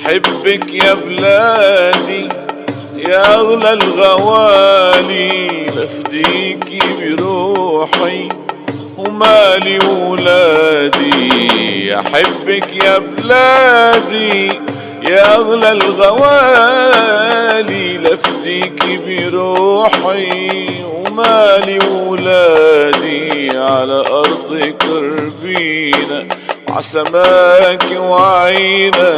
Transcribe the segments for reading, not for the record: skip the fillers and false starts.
أحبك يا بلادي يا أغلى الغوالي، لفديكي بروحي ومالي ولادي. أحبك يا بلادي يا أغلى الغوالي، لفديكي بروحي ومالي ولادي. على أرض كربينا عسماك وعينا،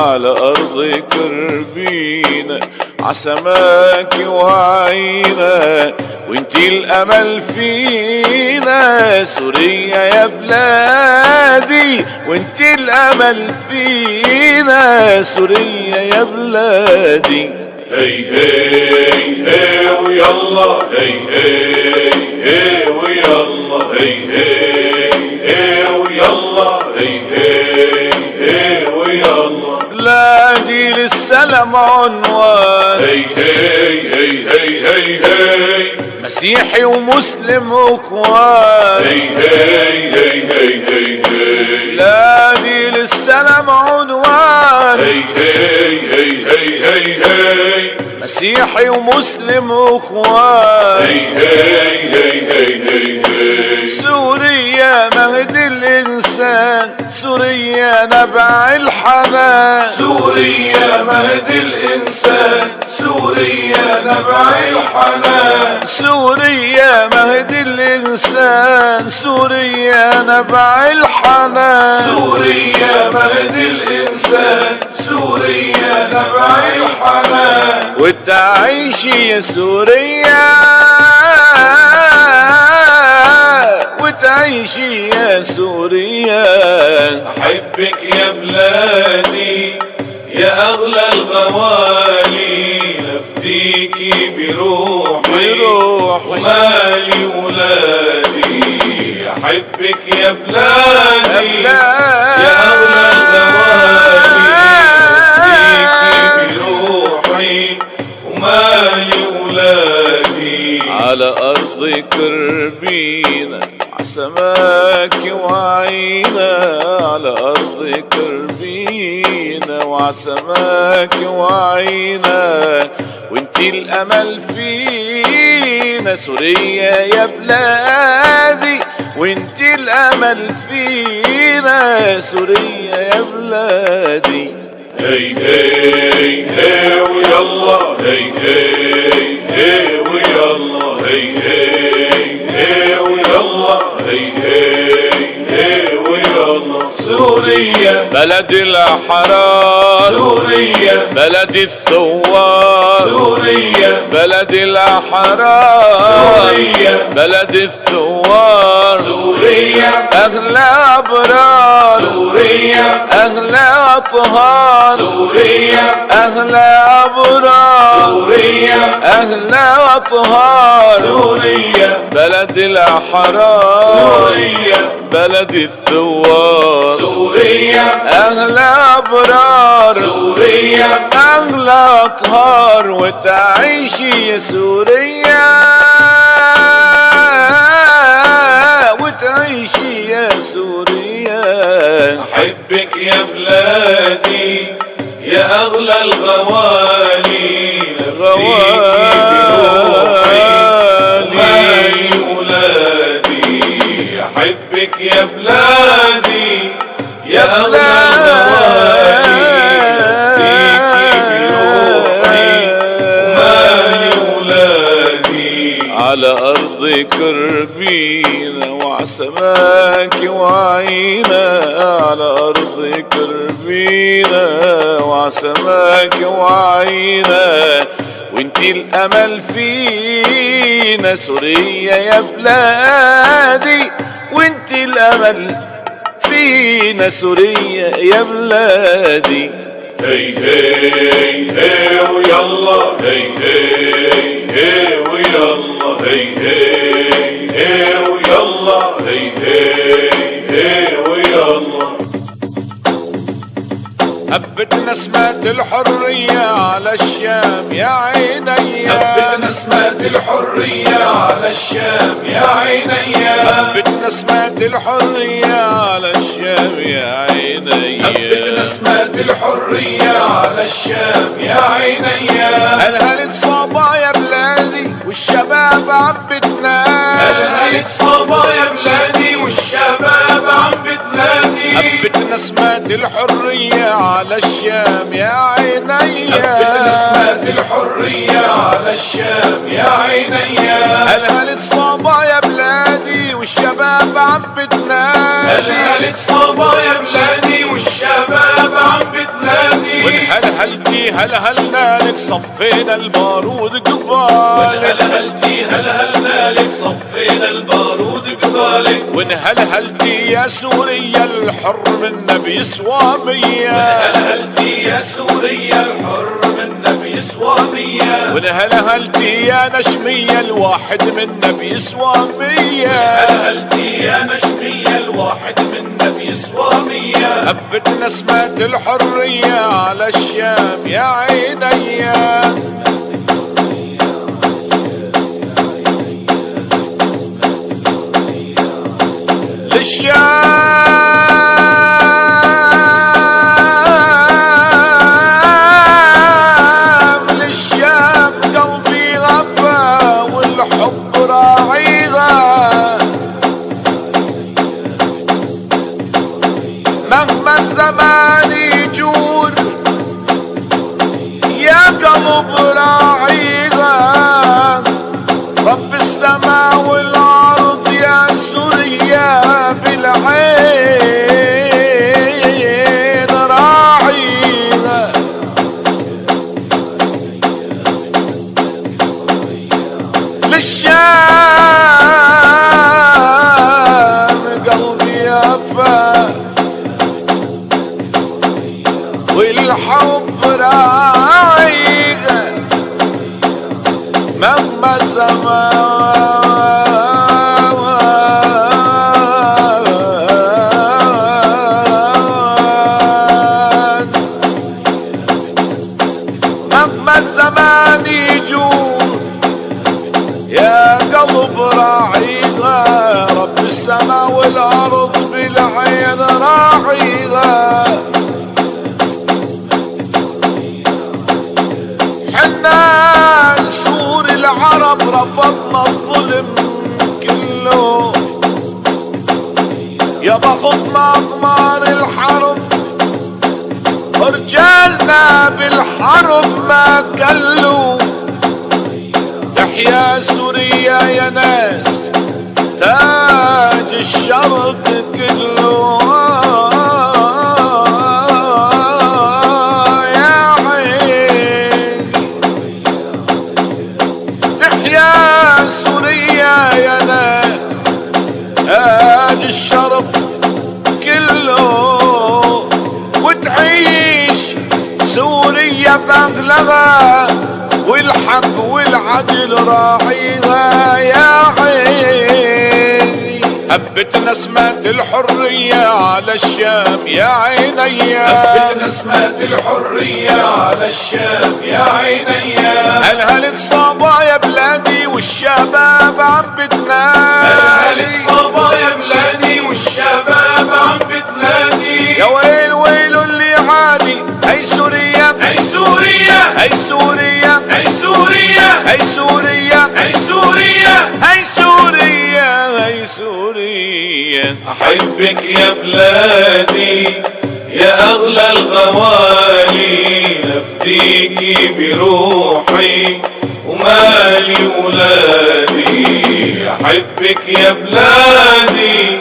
على أرض كربينا عسماك وعينا، وانتي الأمل فينا سوريا يا بلادي، وانتي الأمل فينا سوريا يا بلادي. هي هي هي ويلا، هي هي هي ويلا، هي هي هي ويلا، هي هي هي ويلا. بلادي للسلام عنوان، هي هي هي هي هي هي، مسيحي ومسلم واخوان. هي هي هي هي هي هي، بلادي للسلام عنوان، هي هي هي هي هي هي، مسيحي ومسلم واخوان. هي هي هي هي هي هي. سوريا مهد الإنسان، سوريا نبع الحنان، سوريا مهد الإنسان، سوريا نبع الحنان. سوريا مهد الإنسان، سوريا نبع الحنان. سوريا مهد الإنسان، سوريا نبع الحنان. وتعيشي يا سوريا، وتعيشي يا سوريا. أحبك يا بلادي يا أغلى الغوالي، لفديكي بروحي ومالي ولادي. أحبك يا بلادي يا أغلى الغوالي، لفديكي بروحي ومالي ولادي. على أرض كربينا عسماك وعينا، على أرض كربينا وعسماك وعينا، وانتي الأمل فينا سوريا يا بلادي، وانتي الأمل فينا سوريا يا بلادي. هي هي هي ويلا، هي هي هي ويلا، هي هي هي ويلا، هي هي هي ويلا. سوريا بلد الأحرار، سوريا بلد الثوار، سوريا بلد الأحرار، سوريا بلد الثوار. سوريا أغلى أبرار، سوريا أغلى أطهار، سوريا أغلى أبرار، سوريا أغلى أطهار. سوريا بلد الأحرار، سوريا بلد الثوار. سوريا أغلى أبرار، سوريا أغلى أطهار. وتعيشي يا سوريا، وتعيشي يا سوريا. أحبك يا بلادي يا أغلى الغوالي، ومالي ولادي. أحبك يا بلادي يا أغلى الغوالي، ومالي ولادي. على أرض كربينا وعسماك وعينا، على أرض كربينا وعسماك وعينا، وانتي الأمل فينا سوريا يا بلادي، وانتي الأمل فينا سوريا يا بلادي. هي هي هي ويلا، هي هي هي ويلا، هي هي هي ويلا، هي هي هي ويلا. هبت نسمة الحرية على الشام يا عيني، هبت نسمة الحرية على الشام يا عيني، هبت نسمة الحرية على الشام يا عيني، هبت نسمة الحرية على الشام يا عيني. هلهلت صبا يا بلادي والشباب عم بتنادي، هلهلت صبا يا بلادي والشباب عم بتنادي. هبت نسمة الحرية على الشام يا عيني، هبت نسمة الحرية على الشام يا عيني. هلهلت صبا يا بلادي والشباب عم بتنادي، هلهلت صبا يا بلادي والشباب عم بتنادي. والهلهلتي هلهلنا لك صفينا البارود قبالك، والهلهلتي هلهلنا لك صفينا البارود قبالك. وانهلهلتي يا سوريا الحر منا بيسوى مية، وانهلهلتي يا سوريا الحر منا بيسوى مية. وانهلهلتي يا نشمية الواحد منا بيسوى مية، وانهلهلتي يا نشمية الواحد منا بيسوى مية. هبت نسمة الحرية على الشام يا عيني. للشام قلبي غفى والحب راعيها، مهما الزمان يجور يا قلب راعيها. رب السماء والارض يا سوريا بالعين راعيها. للشام قلبي يفا والحب راعيها، مهما الزمان مهما الزمان يجور يا قلب راعيها. رب السماء والارض بالعين راعيها. حنا نسور العرب رفضنا الظلم كله، يا بخطنا اقمار الحرب ورجالنا بالحرب ما كلوا. تحيا سوريا يا ناس تاج الشرق كله. تاج الشرف كله وتعيش سوريا بأغلبها والحق والعدل راعيها يا عيني. هبت نسمة الحرية على الشام يا عيني، هبت نسمة الحرية على الشام يا عيني. هلهلت صبا يا بلادي والشباب عم بتنادي، هلهلت صبا يا بلادي والشباب عم بتنادي. يا ويل ويل اللي عادي هي سوريا هي سوريا هي سوريا هي سوريا هي سوريا هي سوريا هي سوريا هي سوريا. أحبك يا بلادي يا أغلى الغوالي، نفديكي بروحي ومالي ولادي. أحبك يا بلادي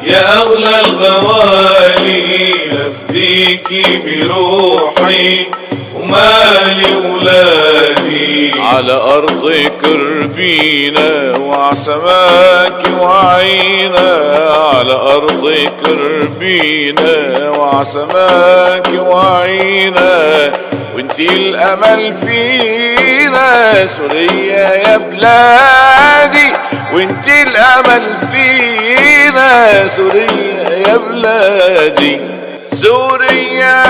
يا أغلى الغوالي، نفديكي بروحي ومالي ولادي. على أرضك ربينا وعسماك وعينا، على أرضك ربينا وعسماك وعينا، وانتي الأمل فينا سوريا يا بلادي، وانتي الأمل فينا سوريا يا بلادي. سوريا